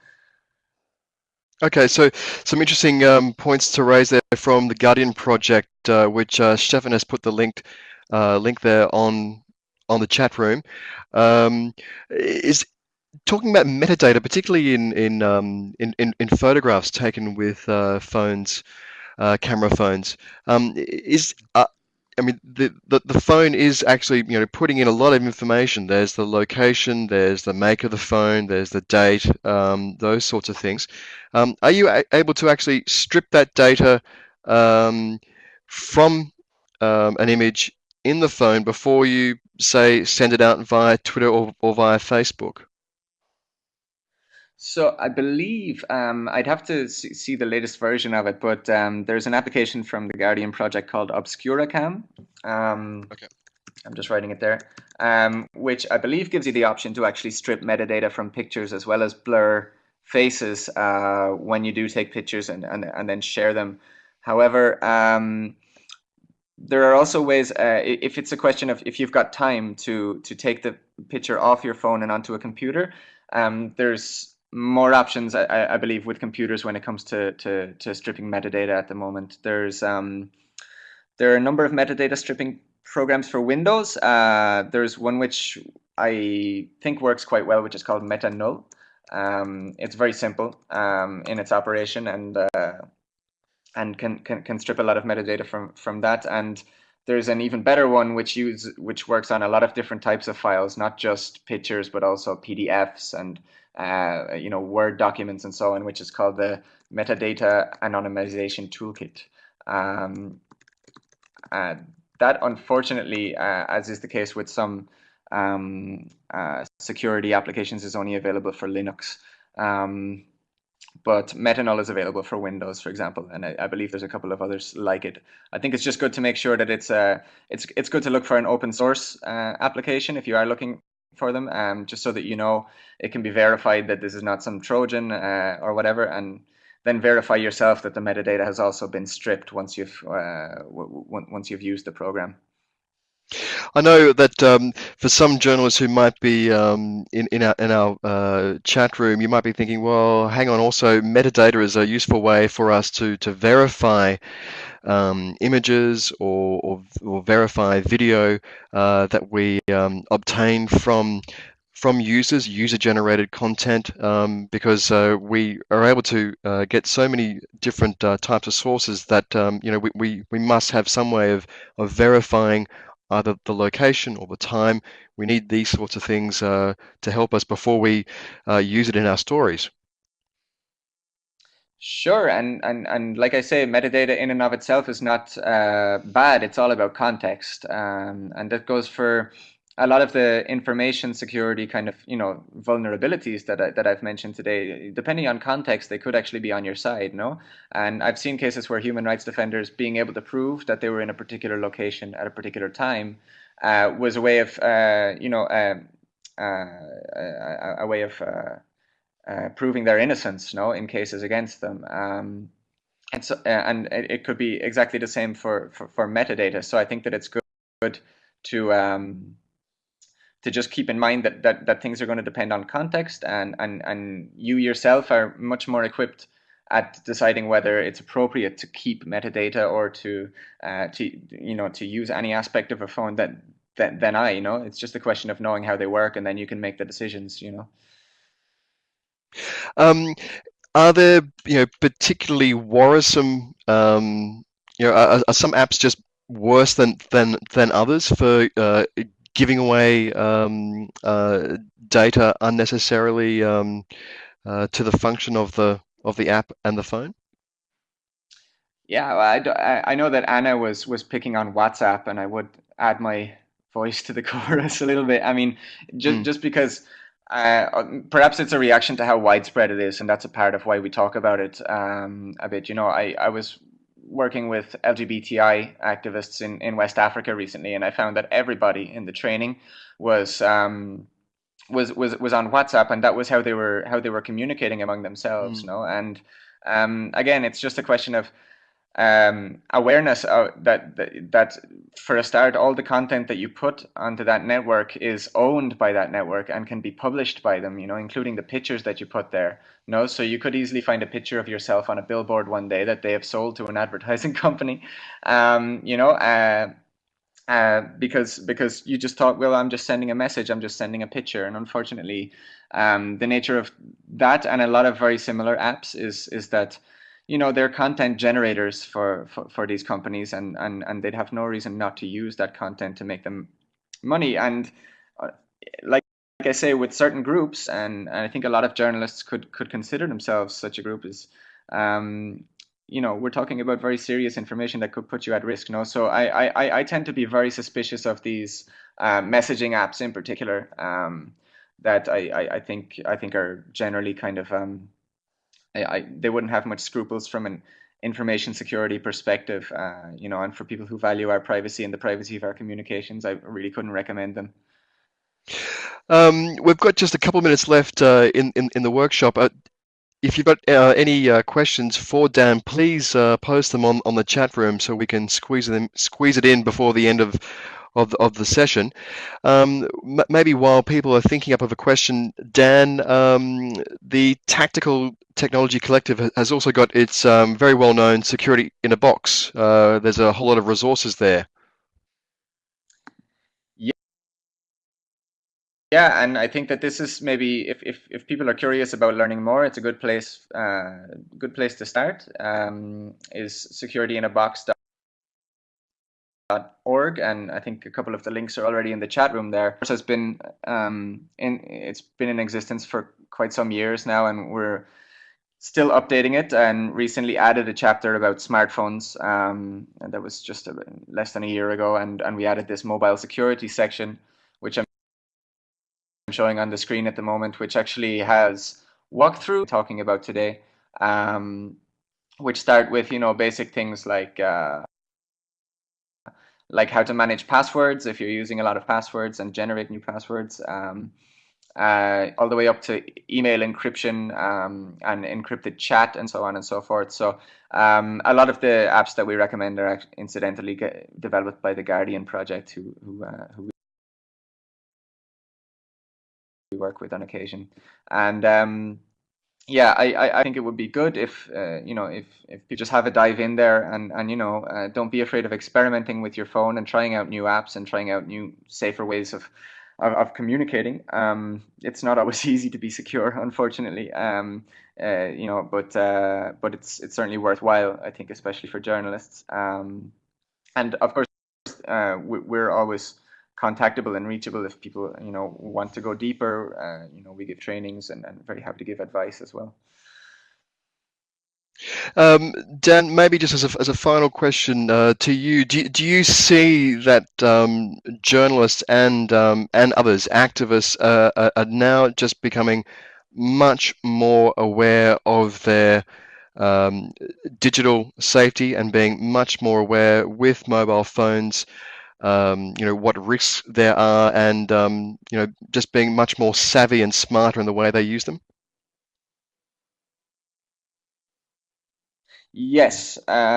Okay, so some interesting points to raise there from the Guardian project, which Stefan has put the link there on the chat room. Is talking about metadata, particularly in photographs taken with phones, camera phones. Is I mean, the phone is actually, putting in a lot of information. There's the location, there's the make of the phone, there's the date, those sorts of things. Are you able to actually strip that data from an image in the phone before you, say, send it out via Twitter or via Facebook? So I believe I'd have to see the latest version of it, but there's an application from the Guardian project called ObscuraCam. Okay. I'm just writing it there, which I believe gives you the option to actually strip metadata from pictures as well as blur faces when you do take pictures and then share them. However, there are also ways, if it's a question of if you've got time to take the picture off your phone and onto a computer, there's more options, I believe, with computers when it comes to stripping metadata at the moment. There are a number of metadata stripping programs for Windows. There's one which I think works quite well, which is called MetaNull. It's very simple in its operation and can strip a lot of metadata from that. And there's an even better one which works on a lot of different types of files, not just pictures, but also PDFs and Word documents and so on, which is called the Metadata Anonymization Toolkit. That unfortunately, as is the case with some security applications, is only available for Linux. but Metanol is available for Windows, for example, and I believe there's a couple of others like it. I think it's just good to make sure that it's good to look for an open source application if you are looking for them, just so that you know it can be verified that this is not some Trojan or whatever, and then verify yourself that the metadata has also been stripped once you've used the program. I know that for some journalists who might be in our chat room, you might be thinking, well, hang on, also metadata is a useful way for us to verify images or verify video that we obtain from users, user-generated content, because we are able to get so many different types of sources that we must have some way of verifying either the location or the time. We need these sorts of things to help us before we use it in our stories. Sure, and like I say, metadata in and of itself is not bad. It's all about context, and that goes for a lot of the information security kind of vulnerabilities that I've mentioned today. Depending on context, they could actually be on your side, no? And I've seen cases where human rights defenders being able to prove that they were in a particular location at a particular time was a way of a way of proving their innocence, no, in cases against them. And so, and it could be exactly the same for metadata. So I think that it's good to just keep in mind that things are going to depend on context, and you yourself are much more equipped at deciding whether it's appropriate to keep metadata or to use any aspect of a phone than I. It's just a question of knowing how they work, and then you can make the decisions. Um, are there particularly worrisome are some apps just worse than others for giving away data unnecessarily to the function of the app and the phone? Yeah, well, I know that Anna was picking on WhatsApp, and I would add my voice to the chorus a little bit. I mean, Hmm. just because perhaps it's a reaction to how widespread it is, and that's a part of why we talk about it a bit. I was working with LGBTI activists in West Africa recently, and I found that everybody in the training was was on WhatsApp, and that was how they were communicating among themselves. Hmm. No, and again, it's just a question of awareness that for a start, all the content that you put onto that network is owned by that network and can be published by them, including the pictures that you put there. No, so you could easily find a picture of yourself on a billboard one day that they have sold to an advertising company, um, you know, uh, because you just thought, well, I'm just sending a message, I'm just sending a picture, and unfortunately, the nature of that and a lot of very similar apps is that they're content generators for these companies, and they'd have no reason not to use that content to make them money. And uh, like I say, with certain groups, and I think a lot of journalists could consider themselves such a group, is we're talking about very serious information that could put you at risk. No, so I tend to be very suspicious of these messaging apps in particular, that I think are generally kind of they wouldn't have much scruples from an information security perspective, and for people who value our privacy and the privacy of our communications, I really couldn't recommend them. We've got just a couple of minutes left in the workshop. If you've got any questions for Dan, please post them on the chat room so we can squeeze it in before the end of the session. Maybe while people are thinking up of a question, Dan, the Tactical Technology Collective has also got its very well-known Security in a Box. There's a whole lot of resources there. Yeah, and I think that this is maybe if people are curious about learning more, it's a good place to start. Is securityinabox.org, and I think a couple of the links are already in the chat room there. It has been it's been in existence for quite some years now, and we're still updating it, and recently added a chapter about smartphones, and that was just less than a year ago, and we added this mobile security section, which I'm showing on the screen at the moment, which actually has walkthrough talking about today. which start with, basic things like how to manage passwords if you're using a lot of passwords and generate new passwords, all the way up to email encryption and encrypted chat and so on and so forth. So a lot of the apps that we recommend are incidentally developed by the Guardian project, who we work with on occasion. And yeah, I think it would be good if if people just have a dive in there and don't be afraid of experimenting with your phone and trying out new apps and trying out new safer ways of communicating. It's not always easy to be secure, unfortunately. But it's certainly worthwhile, I think, especially for journalists. And of course, we're always contactable and reachable if people want to go deeper. We give trainings and very happy to give advice as well. Dan, maybe just as a final question to you, do you see that journalists and others, activists, are now just becoming much more aware of their digital safety and being much more aware with mobile phones, what risks there are, and just being much more savvy and smarter in the way they use them? Yes. I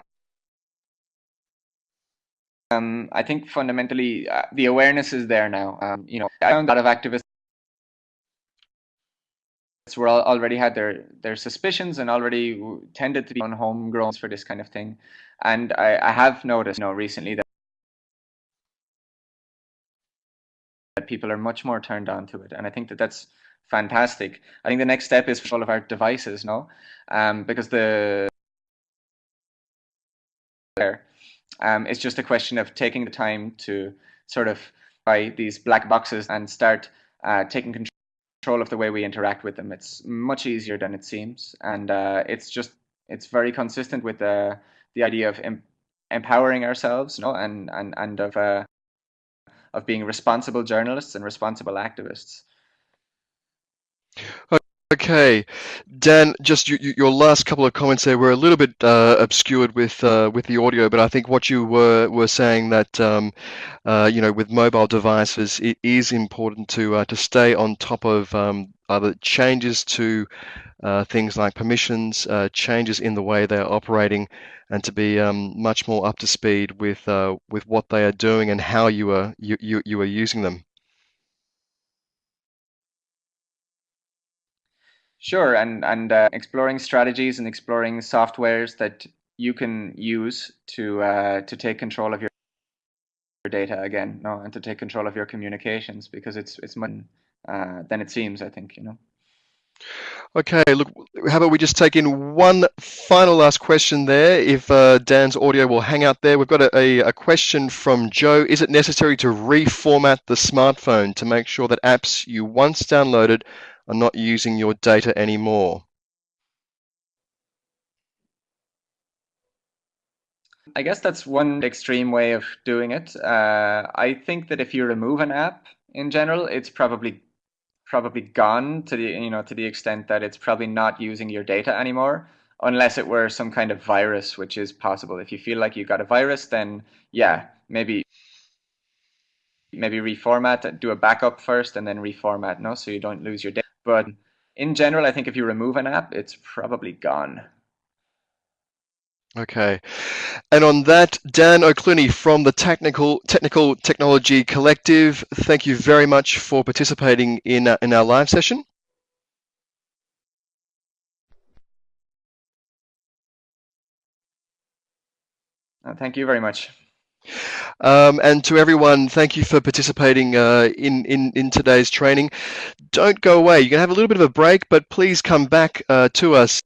think fundamentally the awareness is there now. I found a lot of activists were already had their suspicions and already tended to be on homegrown for this kind of thing. And I have noticed, recently that people are much more turned on to it, and I think that that's fantastic. I think the next step is for all of our devices, because it's just a question of taking the time to sort of buy these black boxes and start taking control of the way we interact with them. It's much easier than it seems, and it's very consistent with the idea of empowering ourselves, and of being responsible journalists and responsible activists. Okay, Dan, just your last couple of comments there were a little bit obscured with the audio, but I think what you were saying that with mobile devices, it is important to stay on top of other changes to things like permissions, changes in the way they're operating, and to be much more up to speed with what they are doing and how you are using them. Sure, and exploring strategies and exploring softwares that you can use to take control of your data again, and to take control of your communications, because it's more than it seems, I think, Okay, look, how about we just take in one final last question there, if Dan's audio will hang out there. We've got a question from Joe. Is it necessary to reformat the smartphone to make sure that apps you once downloaded are not using your data anymore? I guess that's one extreme way of doing it. I think that if you remove an app in general, it's probably gone to the extent that it's probably not using your data anymore, unless it were some kind of virus, which is possible. If you feel like you got a virus, then yeah, maybe reformat, do a backup first, and then reformat, so you don't lose your data. But in general, I think if you remove an app, it's probably gone. Okay. And on that, Dan O Clunaigh from the Technical Technology Collective, thank you very much for participating in our live session. Thank you very much. And to everyone, thank you for participating in today's training. Don't go away. You can have a little bit of a break, but please come back to us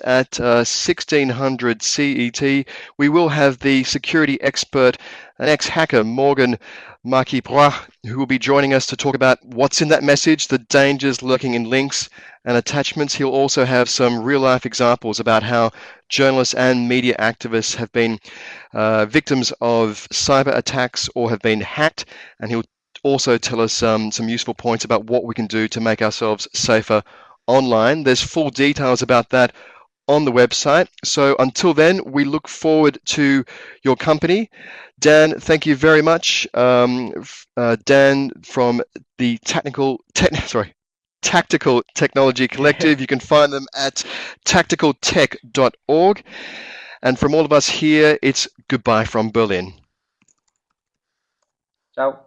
at 1600 CET. We will have the security expert and ex-hacker Morgan Marquis-Brois, who will be joining us to talk about what's in that message, the dangers lurking in links and attachments. He'll also have some real-life examples about how journalists and media activists have been victims of cyber attacks or have been hacked, and he'll also tell us some useful points about what we can do to make ourselves safer online. There's full details about that on the website. So until then, we look forward to your company. Dan, thank you very much. Dan from the Tactical Technology Collective. You can find them at tacticaltech.org. And from all of us here, it's goodbye from Berlin. Ciao.